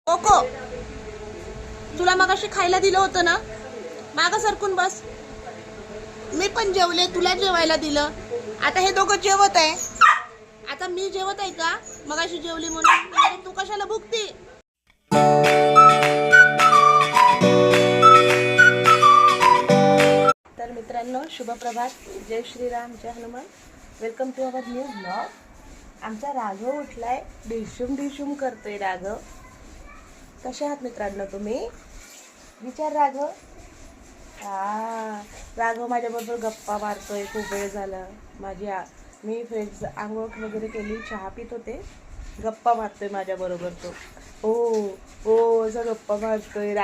Cocoa, तुला मगाशी खायला दिलं होतं ना, मागं सरकून बस. मी पण जेवले, तुला जेवायला दिलं. आता हे दोघं जेवत आहे. आता मी जेवत आहे का? मगाशी जेवली म्हणून. अरे तू कशाला भुकती? तर मित्रांनो, शुभ प्रभात. जय श्रीराम, जय Hanuman. Welcome to our new blog. आमचा राघव उठलाय, डिशुम डिशुम करतोय राघव. कसे आहात मित्रांनो तुम्ही? विचार राघव. राघव माझ्याबरोबर गप्पा मारतोय. खूप वेळ झाला. मी फ्रेंड्स आंघोळ वगैरे केली, चहा पित होते, गप्पा मारतोय माझ्याबरोबर तो. ओ असं गप्पा मारतोय.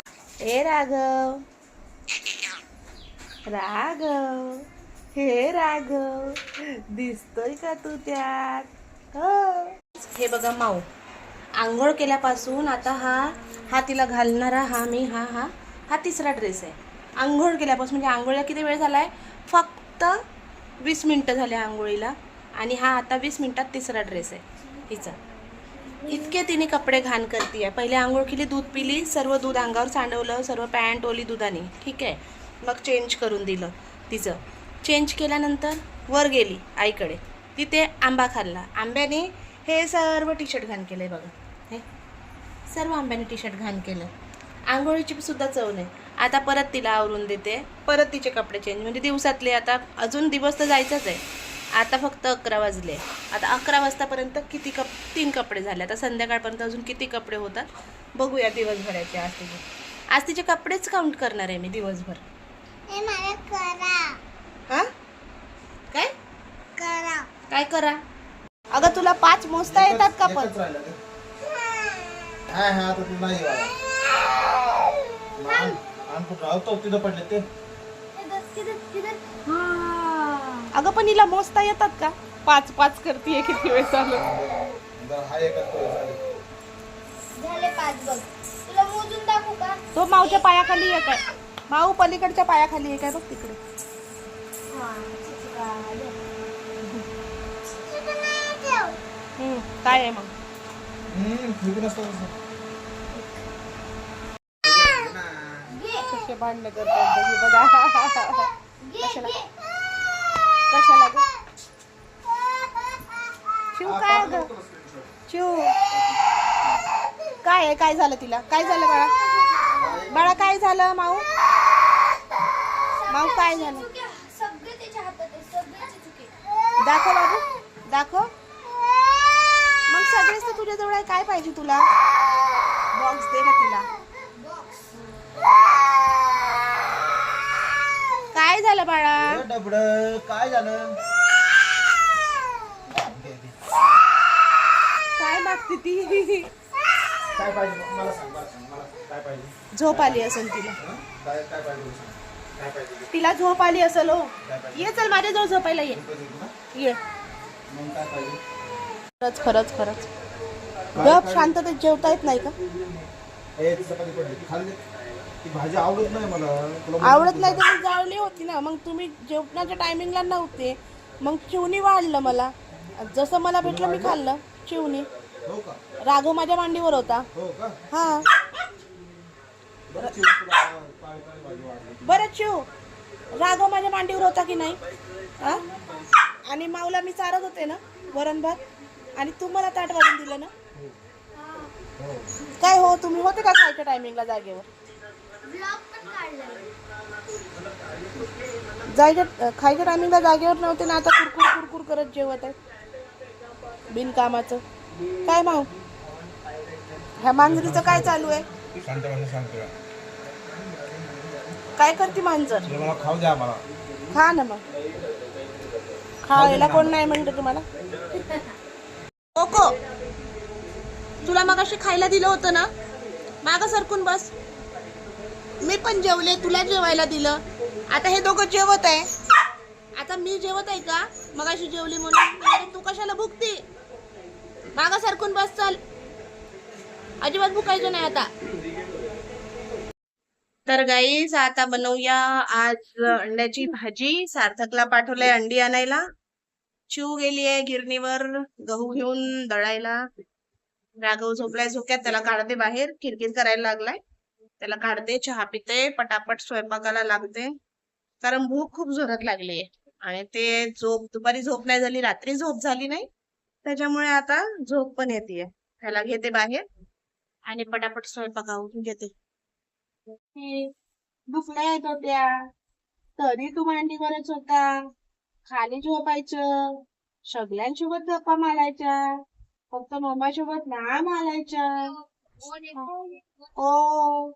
ए राघव, राघव, हे राघव, दिसतोय का तू त्यात? हो. हे बघा माऊ, आंघोळ केल्यापासून आता हा तिला घालणारा हा तिसरा ड्रेस आहे. आंघोळ केल्यापासून म्हणजे आंघोळीला किती वेळ झालाय? फक्त 20 मिनिटं झाले आंघोळीला. आणि हा आता 20 मिनिटात तिसरा ड्रेस आहे हिचा. इतके तिने कपडे घाण करतीये. पहिले आंघोळ केली, दूध पिली, सर्व दूध अंगावर सांडवलं, सर्व पॅन्ट ओली दुधाने. ठीक आहे, मग चेंज करून दिलं तिचं. चेंज केल्यानंतर वर गेली आईकडे, तिथे आंबा खाल्ला. आंब्याने हे सर्व टी शर्ट घाण केलं आहे बघा. हे सर्व आंब्याने टी शर्ट घाण केलं. आंघोळीची सुद्धा चव नाही. आता परत तिला आवरून देते, परत तिचे कपडे चेंज. म्हणजे दिवसातले आता अजून दिवस तर जायचंच आहे. आता फक्त 11 वाजले. आता 11 वाजतापर्यंत 3 कपडे झाले. आता संध्याकाळपर्यंत अजून किती कपडे होतात बघूया दिवसभराचे. आज तिचे कपडेच काउंट करणार आहे मी दिवसभर. हा काय करा? काय करा? अगं तुला 5 मोजता येतात का पण? अगं पण हिला मोजता येतात का? 5 करतीये. किती वेळ चालू झाले 5 बघ. तुला मोजून दाखवू का? तो माऊच्या पायाखाली एक आहे. माऊ पलीकडच्या पायाखाली एक आहे बघ तिकडे. काय आहे मग? कसे भांडण करतात बघा. कशाला ग? शिव काय ग? शिव काय आहे? काय झालं तिला? काय झालं बाळा? बाळा काय झालं? माऊ काय झालं? सगळे त्याच्या हातात आहे, सगळ्याची चुकी. दाखव बाबू, दाखव. मग सगळेच तर तुझ्या जवळ आहे. काय पाहिजे तुला? बॉक्स दे ना तिला. काय झालं बाळा? काय झालं? काय मागते ती? काय पाहिजे मला सांग. मला काय पाहिजे? झोप आली असेल तिला. काय पाहिजे? काय पाहिजे? तिला झोप आली असेल. हो, ये चल माझ्याजवळ झोपायला ये. मग काय पाहिजे? खरंच गप शांततेत जेवता येत नाही का? चपाती पडली खाल्ली. ती भाजी आवडत नाही मला. आवडत नाही तर ती जाळली होती ना. मग तुम्ही जेवणाच्या टायमिंगला नव्हते. मग चिवणी वाढलं मला. जसं मला भेटलं मी खाल्लं. चिवणी. हो का? राघव माझ्या मांडीवर होता. हो का? हा बरं चिव, राघव माझ्या मांडीवर होता की नाही? हा, आणि माऊला मी चारत होते ना वरण भात, आणि तू मला ताट वाढून दिलं ना. काय हो, तुम्ही होते का खायच्या टायमिंगला जागेवर? खायच्या टायमिंगला जागेवर नव्हते ना. आता कुरकुर करत जेवत आहे बिनकामाचं. काय माऊ, ह्या मांजरीचं काय चालू आहे? काय करते मांजर? मला खाऊ द्या. मला खा ना. मग खायला कोण नाही म्हणतं तुम्हाला? कोको, तुला मगाशी खायला दिलं होतं ना, मागं सरकून बस. मी पण जेवले, तुला जेवायला दिलं. आता हे दोघं जेवत आहे. आता मी जेवत आहे का? मगाशी जेवली म्हणून. अरे तू कशाला भुकती? मागं सरकून बस. चल, अजिबात भुकायचं नाही आता. तर गाईज, आता बनवूया आज अंड्याची भाजी. सार्थकला पाठवलंय अंडी आणायला. चिऊ गेली आहे गिरणीवर गहू घेऊन दळायला. राघव झोपलाय झोक्यात, त्याला काढते बाहेर, किरकिर करायला लागलाय. त्याला काढते, चहा पिते, पटापट स्वयंपाकाला लागते, कारण भूक खूप जोरात लागली आहे. आणि ते दुपारी झोप नाही झाली, रात्री झोप झाली नाही, त्याच्यामुळे आता झोप पण येते. त्याला घेते बाहेर आणि पटापट स्वयंपाक आवरून घेते. भुकल्या येत होत्या तरी तू मांडी करत होता, खाली झोपायचं, सगळ्यांसोबत गप्पा मारायच्या, फक्त मम्मासोबत नाही मारायच्या. ओ,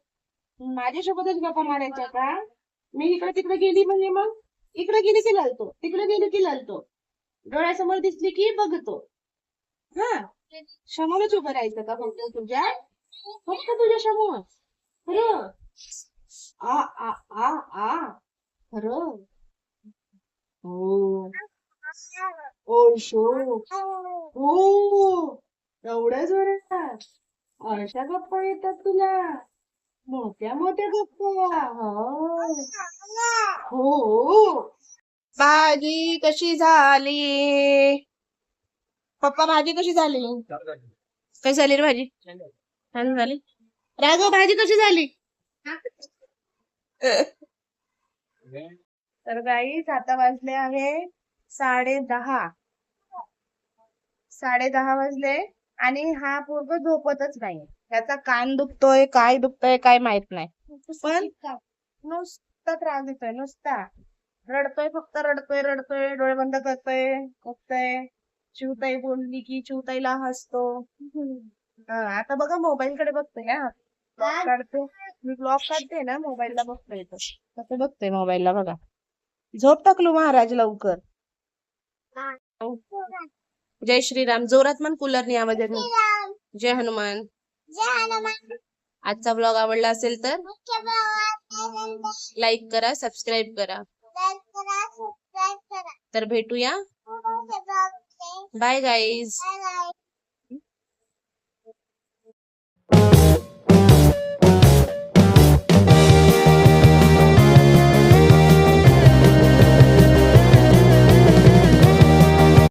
माझ्यासोबतच गप्पा मारायच्या का? मी इकडे तिकडे गेली म्हणजे मग इकडे गेली की लालतो, तिकडे गेली की लालतो, डोळ्यासमोर दिसली की बघतो. हा, समोरच उभं राहायचं का फक्त तुझ्या? फक्त तुझ्या समोर? खरं? आ आ आ आ खरं? हो. ओ शो. हो. एवढ्या जोरात अशा गप्पा येतात तुला? मोठ्या मोठ्या गप्पा. हो. भाजी कशी झाली? पप्पा भाजी कशी झाली? कशी झाली रे भाजी? छान झाली. राघव भाजी कशी झाली? तर गाईस आता वाजले आहे 10:30. 10:30 वाजले आणि हा पोरग झोपतच नाही. त्याचा कान दुखतोय, काय दुखतोय काय माहित नाही, पण नुसता त्रास देतोय, नुसता रडतोय, फक्त रडतोय रडतोय, डोळे बंद करतोय, उठतोय. चिवताई बोलली की चिवताईला हसतो. आता बघा मोबाईल कडे बघतोय. हा, ब्लॉग काढते, मी ब्लॉग काढते ना, मोबाईलला बघतोय तो. कसं बघतोय मोबाईलला बघा. झोप टाकलो महाराज लवकर. जय श्रीराम. जोरात म्हण, कूलरनी आवाज येत नाही. जय हनुमान. आजचा ब्लॉग आवडला असेल तर लाईक करा, सबस्क्राईब करा. तर भेटूया. Bye guys.